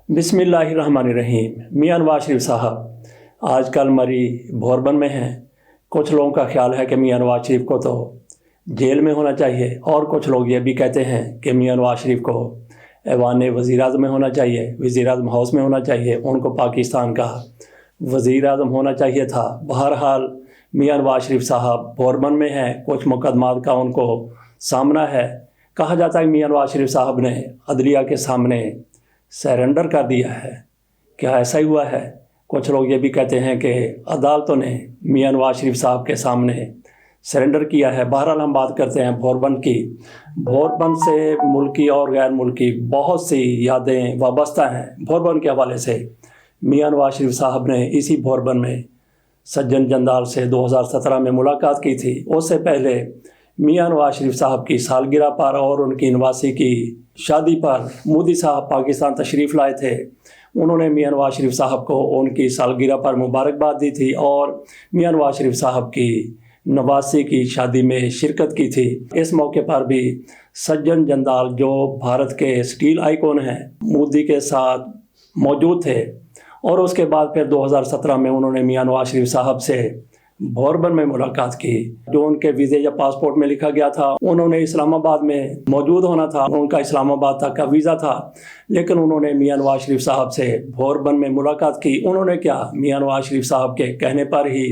बिस्मिल्लाहिर्रहमानिर्रहीम। मियां नवाज शरीफ साहब आजकल मरी भोरबन में हैं। कुछ लोगों का ख्याल है कि मियां नवाज शरीफ को तो जेल में होना चाहिए, और कुछ लोग ये भी कहते हैं कि मियां नवाज शरीफ को ऐवान वज़ीर आज़म में होना चाहिए, वज़ीर आज़म हाउस में होना चाहिए, उनको पाकिस्तान का वज़ीर आज़म होना चाहिए था। बहरहाल मियां नवाज शरीफ साहब भोरबन में हैं, कुछ मुकदमात का उनको सामना है। कहा जाता है कि मियां नवाज शरीफ साहब ने अदलिया के सामने सरेंडर कर दिया है। क्या ऐसा ही हुआ है? कुछ लोग ये भी कहते हैं कि अदालतों ने मियां नवाज शरीफ साहब के सामने सरेंडर किया है। बहरहाल हम बात करते हैं भोरबन की। भोरबन से मुल्की और गैर मुल्की बहुत सी यादें वाबस्ता हैं। भोरबन के हवाले से मियां नवाज शरीफ साहब ने इसी भोरबन में सज्जन जंदाल से 2017 में मुलाकात की थी। उससे पहले मियां नवाज शरीफ साहब की सालगिरह पर और उनकी नवासी की शादी पर मोदी साहब पाकिस्तान तशरीफ़ लाए थे। उन्होंने मियां नवाज शरीफ साहब को उनकी सालगिरह पर मुबारकबाद दी थी और मियां नवाज शरीफ साहब की नवासी की शादी में शिरकत की थी। इस मौके पर भी सज्जन जंदाल, जो भारत के स्टील आइकॉन हैं, मोदी के साथ मौजूद थे। और उसके बाद फिर 2017 में उन्होंने मियां नवाज शरीफ साहब से भोरबन में मुलाकात की। जो उनके वीज़े या पासपोर्ट में लिखा गया था, उन्होंने इस्लामाबाद में मौजूद होना था, उनका इस्लामाबाद तक का वीज़ा था, लेकिन उन्होंने मियां नवाज शरीफ साहब से भोरबन में मुलाकात की। उन्होंने क्या, मियां नवाज शरीफ साहब के कहने पर ही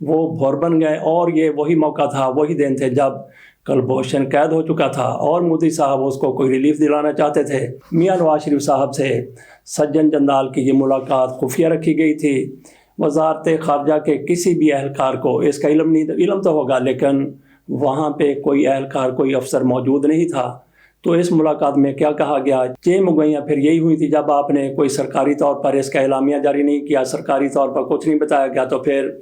वो भोरबन गए, और ये वही मौका था, वही दिन थे जब कुलभूषण कैद हो चुका था और मोदी साहब उसको कोई रिलीफ दिलाना चाहते थे। मियां नवाज शरीफ साहब से सज्जन जंदाल की ये मुलाकात खुफिया रखी गई थी। वज़ारत ख़ारजा के किसी भी एहलकार को इसका इल्म नहीं, इल्म तो होगा, लेकिन वहाँ पे कोई एहलकार, कोई अफसर मौजूद नहीं था। तो इस मुलाकात में क्या कहा गया, चेमुगोइयाँ फिर यही हुई थी। जब आपने कोई सरकारी तौर पर इसका एलामिया जारी नहीं किया, सरकारी तौर पर कुछ नहीं बताया गया, तो फिर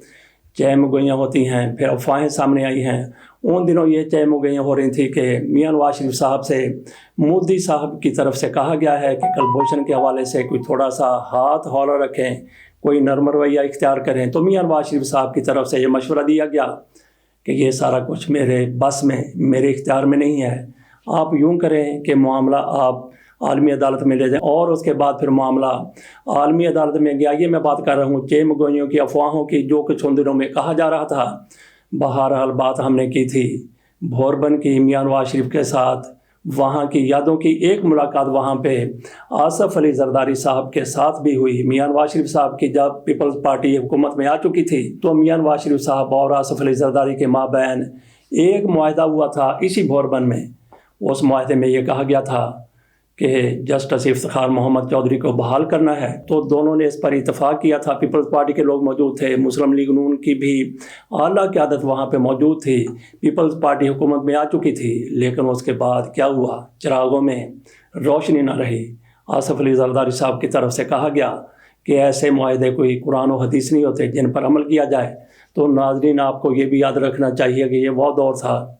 चेमुगोइयाँ होती हैं, फिर अफवाहें सामने आई हैं। उन दिनों ये चेमुगोइयाँ हो रही थी कि मियां नवाज शरीफ साहब से मोदी साहब की तरफ से कहा गया है कि कुलभूषण के हवाले से कोई थोड़ा सा हाथ हौला रखें, कोई नरम रवैया इख्तियार करें। तो मियां नवाज शरीफ साहब की तरफ से ये मशवरा दिया गया कि ये सारा कुछ मेरे बस में, मेरे इख्तियार में नहीं है। आप यूँ करें कि मामला आप आलमी अदालत में ले जाएं, और उसके बाद फिर मामला आलमी अदालत में गया। ये मैं बात कर रहा हूँ चेमुगोइयों की, अफवाहों की, जो कुछ उन दिनों में कहा जा रहा था। बहरहाल बात हमने की थी भोरबन की, मियां नवाज शरीफ के साथ वहाँ की यादों की। एक मुलाकात वहाँ पे आसफ अली जरदारी साहब के साथ भी हुई। मियां नवाज शरीफ साहब की जब पीपल्स पार्टी हुकूमत में आ चुकी थी, तो मियां नवाज शरीफ साहब और आसफ अली जरदारी के माबैन एक मुआहदा हुआ था इसी भोरबन में। उस मुआहदे में ये कहा गया था कि जस्टिस इफ्तिखार मोहम्मद चौधरी को बहाल करना है। तो दोनों ने इस पर इत्तफाक किया था। पीपल्स पार्टी के लोग मौजूद थे, मुस्लिम लीग नून की भी आला क़यादत वहाँ पे मौजूद थी। पीपल्स पार्टी हुकूमत में आ चुकी थी, लेकिन उसके बाद क्या हुआ, चिरागों में रोशनी न रही। आसफ अली जरदारी साहब की तरफ से कहा गया कि ऐसे मुआहदे कोई कुरान और हदीस नहीं होते जिन पर अमल किया जाए। तो नाज़रीन, आपको ये भी याद रखना चाहिए कि ये वो दौर था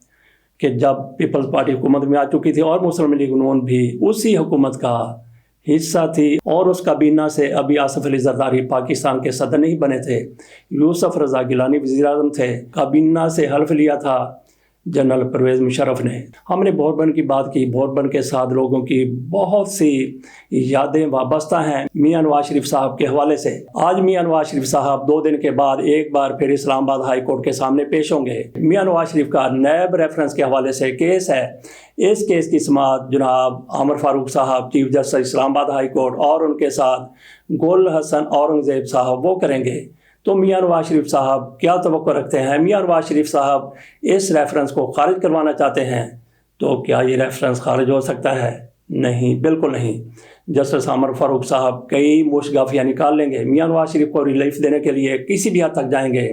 कि जब पीपल्स पार्टी हुकूमत में आ चुकी थी और मुस्लिम लीग नून भी उसी हुकूमत का हिस्सा थी, और उस काबीना से अभी आसफ अली जरदारी पाकिस्तान के सदर नहीं बने थे, यूसुफ रज़ा गिलानी वज़ीर आज़म थे। काबीना से हल्फ लिया था जनरल परवेज़ मुशर्रफ ने। हमने भोरबन की बात की। भोरबन के साथ लोगों की बहुत सी यादें वाबस्ता हैं मियां नवाज शरीफ साहब के हवाले से। आज मियां नवाज शरीफ साहब 2 दिन के बाद एक बार फिर इस्लामाबाद हाई कोर्ट के सामने पेश होंगे। मियां नवाज शरीफ का नैब रेफरेंस के हवाले से केस है। इस केस की समाअत जनाब आमर फारूक साहब, chief justice Islamabad high court, और उनके साथ गुल हसन औरंगज़ेब साहब वो करेंगे। तो मियां नवाज शरीफ साहब क्या तवक्को रखते हैं? मियां नवाज शरीफ साहब इस रेफरेंस को खारिज करवाना चाहते हैं। तो क्या ये रेफरेंस खारिज हो सकता है? नहीं, बिल्कुल नहीं। जस्टिस आमर फारूक साहब कई मुशगाफियाँ निकाल लेंगे, मियां नवाज शरीफ को रिलीफ देने के लिए किसी भी हद तक जाएंगे,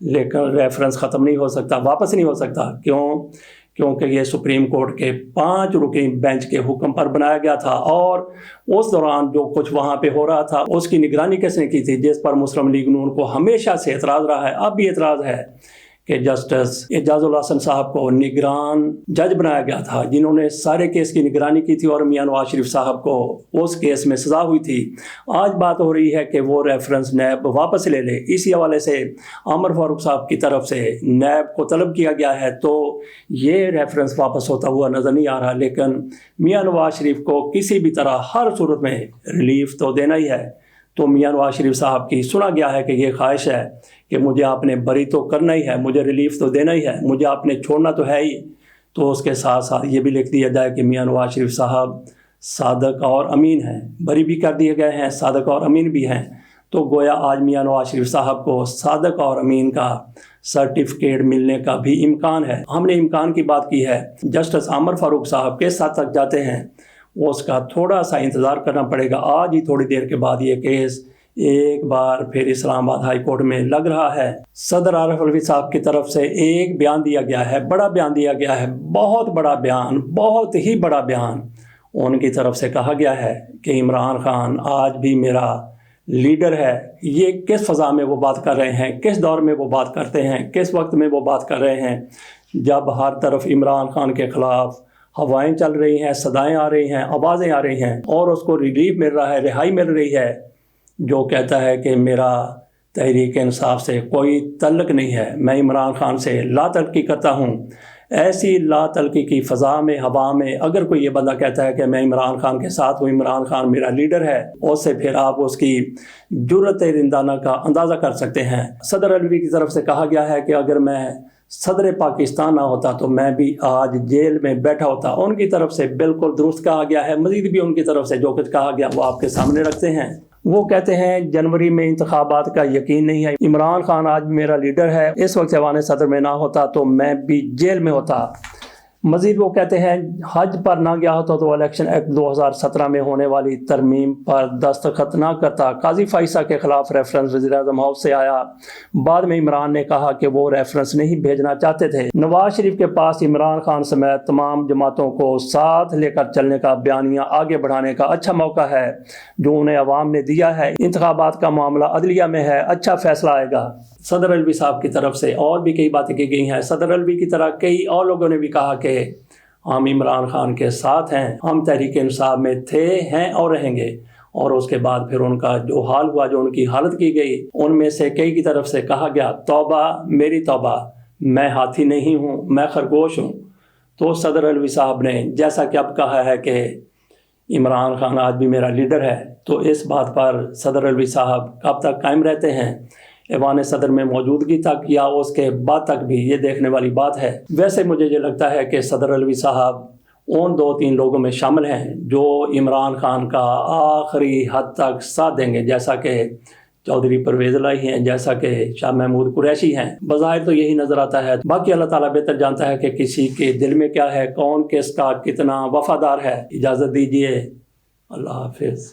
लेकिन रेफरेंस ख़त्म नहीं हो सकता, वापस नहीं हो सकता। क्यों? क्योंकि ये सुप्रीम कोर्ट के 5 रुकनी बेंच के हुक्म पर बनाया गया था, और उस दौरान जो कुछ वहाँ पे हो रहा था उसकी निगरानी किसने की थी, जिस पर मुस्लिम लीग नून को हमेशा से एतराज़ रहा है, अब भी एतराज़ है کہ جسٹس اعجاز الحسن صاحب کو نگران جج بنایا گیا تھا، جنہوں نے سارے کیس کی نگرانی کی تھی اور میاں نواز شریف صاحب کو اس کیس میں سزا ہوئی تھی، آج بات ہو رہی ہے کہ وہ ریفرنس نیب واپس لے لے۔ اسی حوالے سے عمر فاروق صاحب کی طرف سے نیب کو طلب کیا گیا ہے، تو یہ ریفرنس واپس ہوتا ہوا نظر نہیں آ رہا، لیکن میاں نواز شریف کو کسی بھی طرح ہر صورت میں ریلیف تو دینا ہی ہے۔ تو میاں نواز شریف صاحب کی سنا گیا ہے کہ یہ خواہش ہے کہ مجھے آپ نے بری تو کرنا ہی ہے، مجھے ریلیف تو دینا ہی ہے، مجھے آپ نے چھوڑنا تو ہے ہی۔ تو اس کے ساتھ ساتھ یہ بھی لکھ دیا جائے کہ میاں نواز شریف صاحب صادق اور امین ہیں، بری بھی کر دیے گئے ہیں، صادق اور امین بھی ہیں۔ تو گویا آج میاں نواز شریف صاحب کو صادق اور امین کا سرٹیفکیٹ ملنے کا بھی امکان ہے۔ ہم نے امکان کی بات کی ہے، جسٹس عمر فاروق صاحب کس حد تک جاتے ہیں اس کا تھوڑا سا انتظار کرنا پڑے گا۔ آج ہی تھوڑی دیر کے بعد یہ کیس ایک بار پھر اسلام آباد ہائی کورٹ میں لگ رہا ہے۔ صدر عارف علوی صاحب کی طرف سے ایک بیان دیا گیا ہے، بڑا بیان دیا گیا ہے، بہت بڑا بیان، بہت ہی بڑا بیان۔ ان کی طرف سے کہا گیا ہے کہ عمران خان آج بھی میرا لیڈر ہے۔ یہ کس فضا میں وہ بات کر رہے ہیں، کس دور میں وہ بات کرتے ہیں، کس وقت میں وہ بات کر رہے ہیں، جب ہر طرف عمران خان کے خلاف ہوائیں چل رہی ہیں، صدائیں آ رہی ہیں، آوازیں آ رہی ہیں، اور اس کو ریلیف مل رہا ہے، رہائی مل رہی ہے، جو کہتا ہے کہ میرا تحریک انصاف سے کوئی تعلق نہیں ہے، میں عمران خان سے لا تعلقی کرتا ہوں۔ ایسی لا تعلقی کی فضا میں، ہوا میں اگر کوئی یہ بندہ کہتا ہے کہ میں عمران خان کے ساتھ ہوں، عمران خان میرا لیڈر ہے، اس سے پھر آپ اس کی جرأت رندانہ کا اندازہ کر سکتے ہیں۔ صدر علوی کی طرف سے کہا گیا ہے کہ اگر میں صدر پاکستان نہ ہوتا تو میں بھی آج جیل میں بیٹھا ہوتا۔ ان کی طرف سے بالکل درست کہا گیا ہے۔ مزید بھی ان کی طرف سے جو کچھ کہا گیا وہ آپ کے سامنے رکھتے ہیں۔ وہ کہتے ہیں جنوری میں انتخابات کا یقین نہیں ہے، عمران خان آج میرا لیڈر ہے، اس وقت ایوان صدر میں نہ ہوتا تو میں بھی جیل میں ہوتا۔ مزید وہ کہتے ہیں حج پر نہ گیا ہوتا تو الیکشن ایکٹ 2017 میں ہونے والی ترمیم پر دستخط نہ کرتا۔ قاضی فائسہ کے خلاف ریفرنس وزیر اعظم ہاؤس سے آیا، بعد میں عمران نے کہا کہ وہ ریفرنس نہیں بھیجنا چاہتے تھے۔ نواز شریف کے پاس عمران خان سمیت تمام جماعتوں کو ساتھ لے کر چلنے کا بیانیہ آگے بڑھانے کا اچھا موقع ہے جو انہیں عوام نے دیا ہے۔ انتخابات کا معاملہ عدلیہ میں ہے، اچھا فیصلہ آئے گا۔ صدر علوی صاحب کی طرف سے اور بھی کئی باتیں کی گئی ہیں۔ صدر علوی کی طرح کئی اور لوگوں نے بھی کہا کہ ہم عمران خان کے ساتھ ہیں، ہم تحریک انصاف میں تھے، ہیں اور رہیں گے۔ اور اس کے بعد پھر ان کا جو حال ہوا، جو ان کی حالت کی گئی، ان میں سے کئی کی طرف سے کہا گیا توبہ میری توبہ، میں ہاتھی نہیں ہوں، میں خرگوش ہوں۔ تو صدر علوی صاحب نے جیسا کہ اب کہا ہے کہ عمران خان آج بھی میرا لیڈر ہے، تو اس بات پر صدر علوی صاحب کب تک قائم رہتے ہیں، ایوان صدر میں موجودگی تک یا اس کے بعد تک بھی یہ دیکھنے والی بات ہے۔ ویسے مجھے یہ لگتا ہے کہ صدر علوی صاحب ان 2-3 لوگوں میں شامل ہیں جو عمران خان کا آخری حد تک ساتھ دیں گے، جیسا کہ چودھری پرویز الہی ہیں، جیسا کہ شاہ محمود قریشی ہیں۔ بظاہر تو یہی نظر آتا ہے، باقی اللہ تعالیٰ بہتر جانتا ہے کہ کسی کے دل میں کیا ہے، کون کس کا کتنا وفادار ہے۔ اجازت دیجیے، اللہ حافظ۔